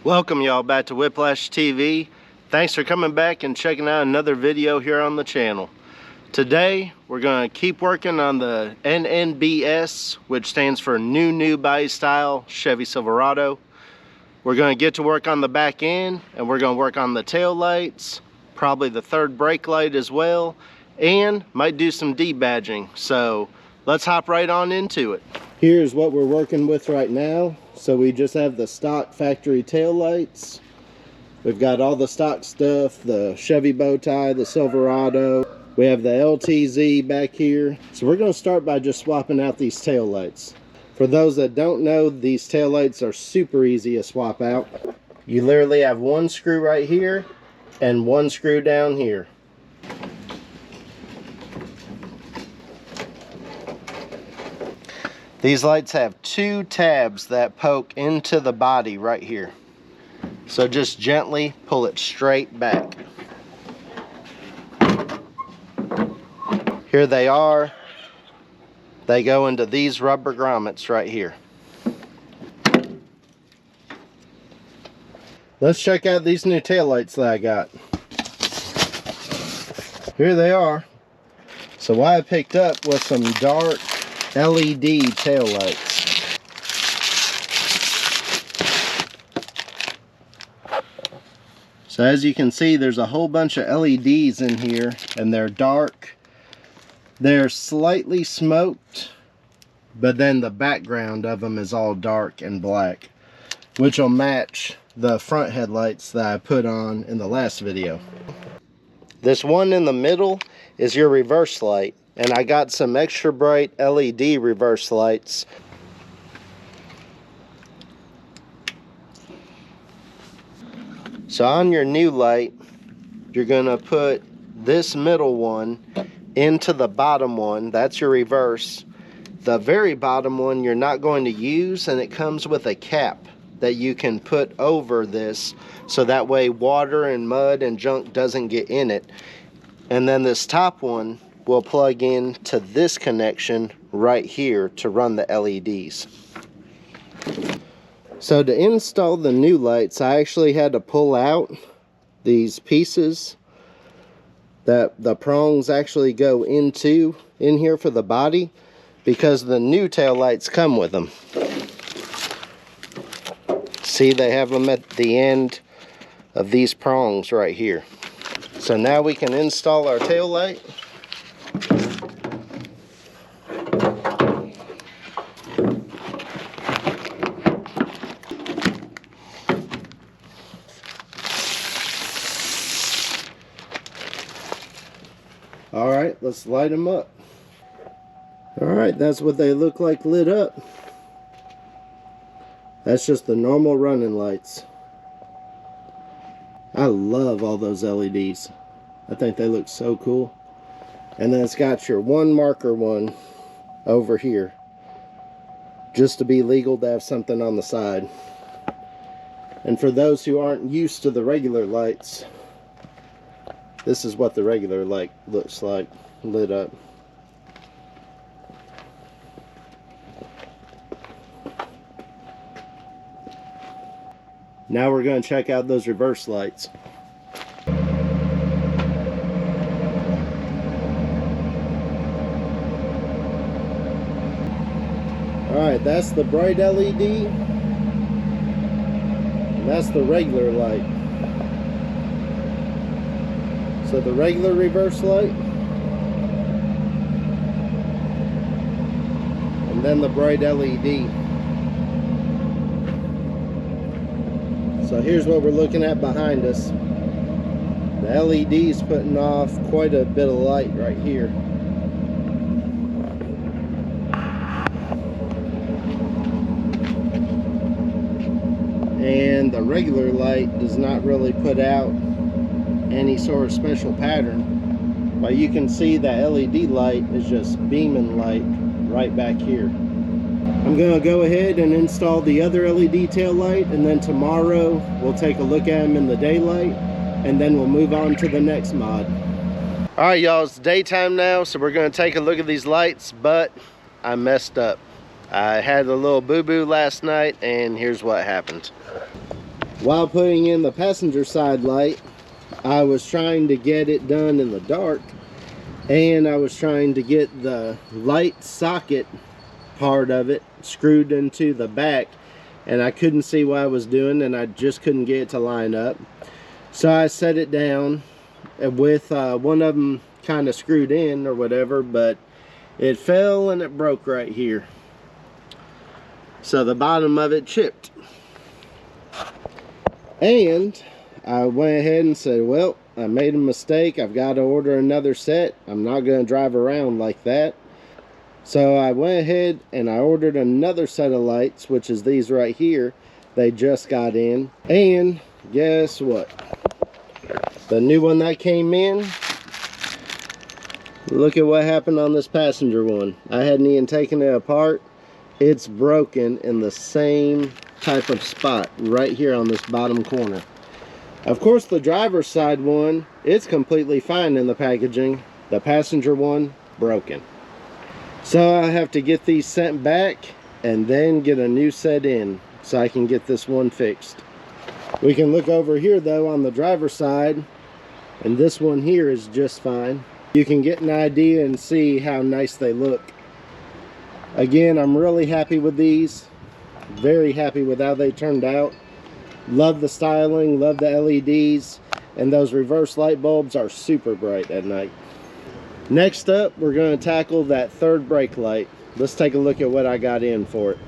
Welcome y'all back to Whiplash TV. Thanks for coming back and checking out another video here on the channel. Today we're going to keep working on the NNBS, which stands for New Body Style Chevy Silverado. We're going to get to work on the back end, and we're going to work on the tail lights, probably the third brake light as well, and might do some debadging. So let's hop right on into it. Here's what we're working with right now. So we just have the stock factory tail lights. We've got all the stock stuff, the Chevy bow tie, the Silverado. We have the LTZ back here. So we're going to start by just swapping out these tail lights. For those that don't know, these tail lights are super easy to swap out. You literally have one screw right here and one screw down here. These lights have two tabs that poke into the body right here. So just gently pull it straight back. Here they are. They go into these rubber grommets right here. Let's check out these new taillights that I got. Here they are. So what I picked up was some dark LED tail lights. So as you can see, there's a whole bunch of LEDs in here, and they're dark. They're slightly smoked, but then the background of them is all dark and black, which will match the front headlights that I put on in the last video. This one in the middle is your reverse light. And I got some extra bright LED reverse lights. So on your new light, you're going to put this middle one into the bottom one. That's your reverse. The very bottom one you're not going to use, and it comes with a cap that you can put over this, so that way water and mud and junk doesn't get in it. And then this top one will plug in to this connection right here to run the LEDs. So to install the new lights, I actually had to pull out these pieces that the prongs actually go into in here for the body, because the new tail lights come with them. See, they have them at the end of these prongs right here. So now we can install our tail light. Alright, let's light them up. Alright, that's what they look like lit up. That's just the normal running lights. I love all those LEDs. I think they look so cool. And then it's got your one marker one over here, just to be legal to have something on the side. And for those who aren't used to the regular lights, this is what the regular light looks like lit up. Now we're going to check out those reverse lights. Alright, that's the bright LED, and that's the regular light. So the regular reverse light, and then the bright LED. So here's what we're looking at behind us. The LED's putting off quite a bit of light right here. And the regular light does not really put out any sort of special pattern, but you can see that LED light is just beaming light right back here. I'm going to go ahead and install the other LED tail light, and then tomorrow we'll take a look at them in the daylight, and then we'll move on to the next mod. Alright y'all, it's daytime now, so we're going to take a look at these lights, but I messed up. I had a little boo-boo last night, and here's what happened. While putting in the passenger side light, I was trying to get it done in the dark, and I was trying to get the light socket part of it screwed into the back, and I couldn't see what I was doing, and I just couldn't get it to line up. So I set it down with one of them kind of screwed in or whatever, but it fell and it broke right here. So the bottom of it chipped. And I went ahead and said, well, I made a mistake. I've got to order another set. I'm not going to drive around like that. So I went ahead and I ordered another set of lights, which is these right here. They just got in. And guess what? The new one that came in, look at what happened on this passenger one. I hadn't even taken it apart. It's broken in the same type of spot right here on this bottom corner. Of course, the driver's side one, it's completely fine in the packaging. The passenger one, broken. So I have to get these sent back and then get a new set in so I can get this one fixed. We can look over here though on the driver's side, and this one here is just fine. You can get an idea and see how nice they look. Again, I'm really happy with these. Very happy with how they turned out. Love the styling, love the LEDs, and those reverse light bulbs are super bright at night. Next up, we're going to tackle that third brake light. Let's take a look at what I got in for it.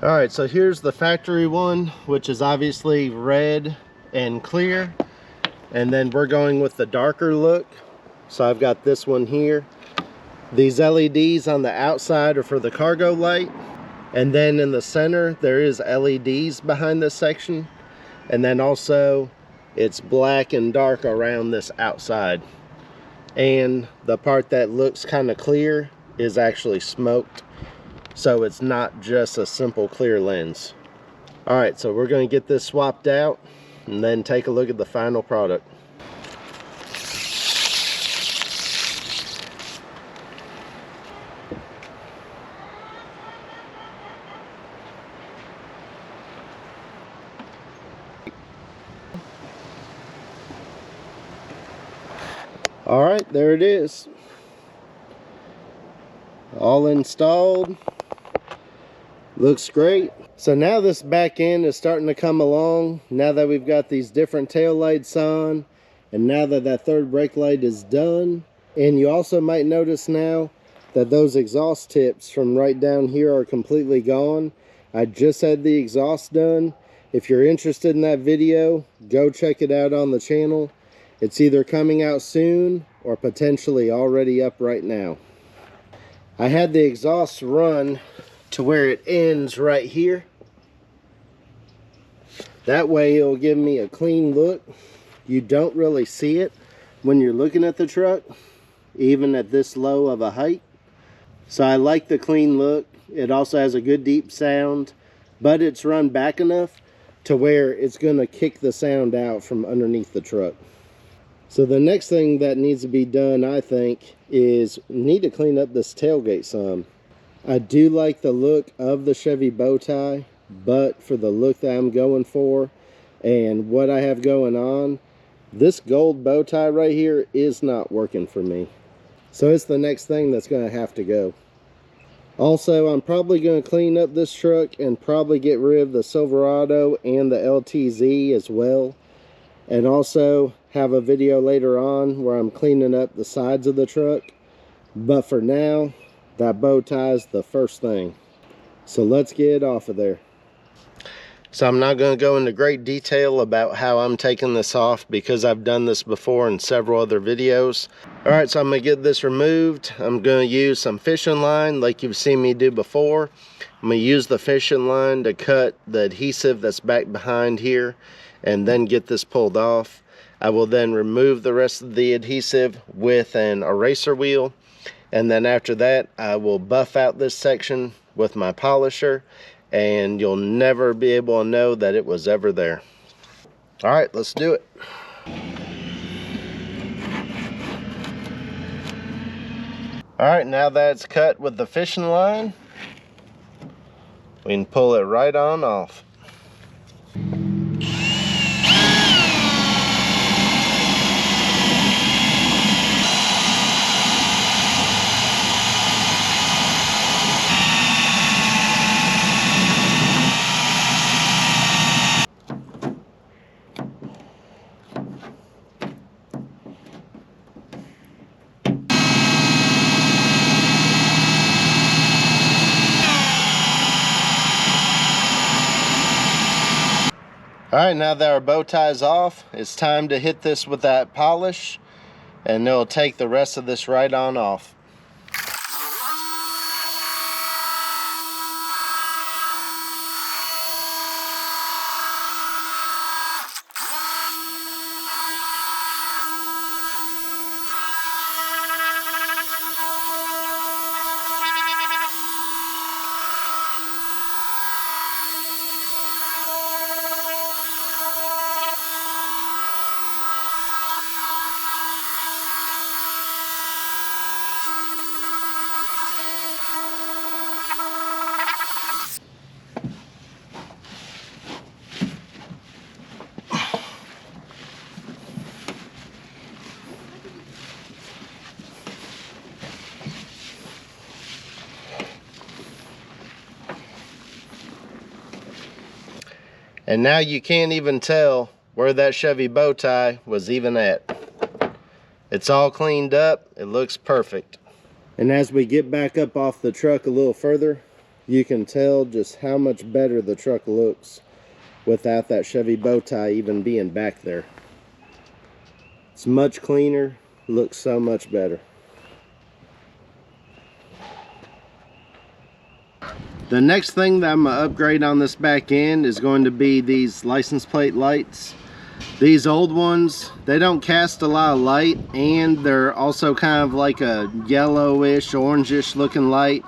Alright, so here's the factory one, which is obviously red and clear. And then we're going with the darker look. So I've got this one here. These LEDs on the outside are for the cargo light. And then in the center, there is LEDs behind this section. And then also, it's black and dark around this outside. And the part that looks kind of clear is actually smoked. So it's not just a simple clear lens. Alright, so we're going to get this swapped out and then take a look at the final product. Alright, there it is. All installed. Looks great. So now this back end is starting to come along. Now that we've got these different tail lights on, and now that that third brake light is done. And you also might notice now that those exhaust tips from right down here are completely gone. I just had the exhaust done. If you're interested in that video, go check it out on the channel. It's either coming out soon or potentially already up right now. I had the exhaust run to where it ends right here. That way it'll give me a clean look. You don't really see it when you're looking at the truck, even at this low of a height. So I like the clean look. It also has a good deep sound, but it's run back enough to where it's going to kick the sound out from underneath the truck. So the next thing that needs to be done, I think, is need to clean up this tailgate some. I do like the look of the Chevy bow tie, but for the look that I'm going for and what I have going on, this gold bow tie right here is not working for me. So it's the next thing that's going to have to go. Also, I'm probably going to clean up this truck and probably get rid of the Silverado and the LTZ as well. And also have a video later on where I'm cleaning up the sides of the truck. But for now, that bow tie is the first thing. So let's get it off of there. So I'm not going to go into great detail about how I'm taking this off because I've done this before in several other videos. Alright, so I'm going to get this removed. I'm going to use some fishing line like you've seen me do before. I'm going to use the fishing line to cut the adhesive that's back behind here and then get this pulled off. I will then remove the rest of the adhesive with an eraser wheel. And then after that, I will buff out this section with my polisher, and you'll never be able to know that it was ever there. All right, let's do it. All right, now that it's cut with the fishing line, we can pull it right on off. Alright, now that our bow tie's off, it's time to hit this with that polish, and it'll take the rest of this right on off. And now you can't even tell where that Chevy bow tie was even at. It's all cleaned up, it looks perfect. And as we get back up off the truck a little further, you can tell just how much better the truck looks without that Chevy bow tie even being back there. It's much cleaner, looks so much better. The next thing that I'm going to upgrade on this back end is going to be these license plate lights. These old ones, they don't cast a lot of light, and they're also kind of like a yellowish, orangish looking light.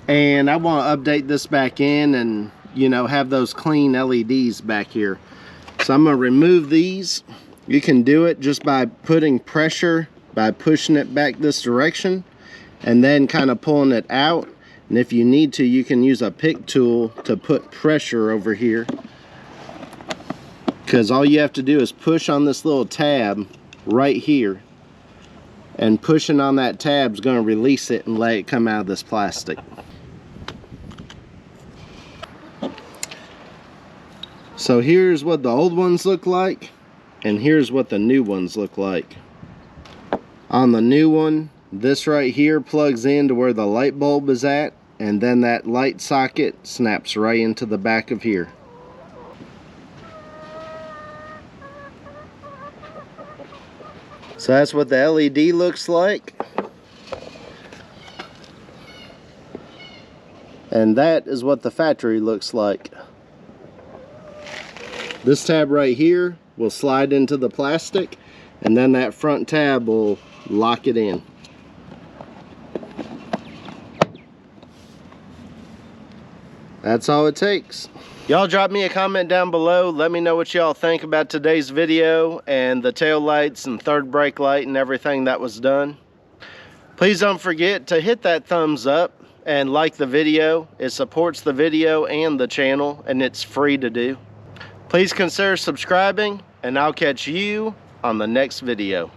And I want to update this back end and, you know, have those clean LEDs back here. So I'm going to remove these. You can do it just by putting pressure, by pushing it back this direction, and then kind of pulling it out. And if you need to, you can use a pick tool to put pressure over here, because all you have to do is push on this little tab right here, and pushing on that tab is going to release it and let it come out of this plastic. So here's what the old ones look like, and here's what the new ones look like. On the new one, this right here plugs into where the light bulb is at, and then that light socket snaps right into the back of here. So that's what the LED looks like. And that is what the factory looks like. This tab right here will slide into the plastic, and then that front tab will lock it in. That's all it takes. Y'all drop me a comment down below. Let me know what y'all think about today's video and the tail lights and third brake light and everything that was done. Please don't forget to hit that thumbs up and like the video. It supports the video and the channel, and it's free to do. Please consider subscribing, and I'll catch you on the next video.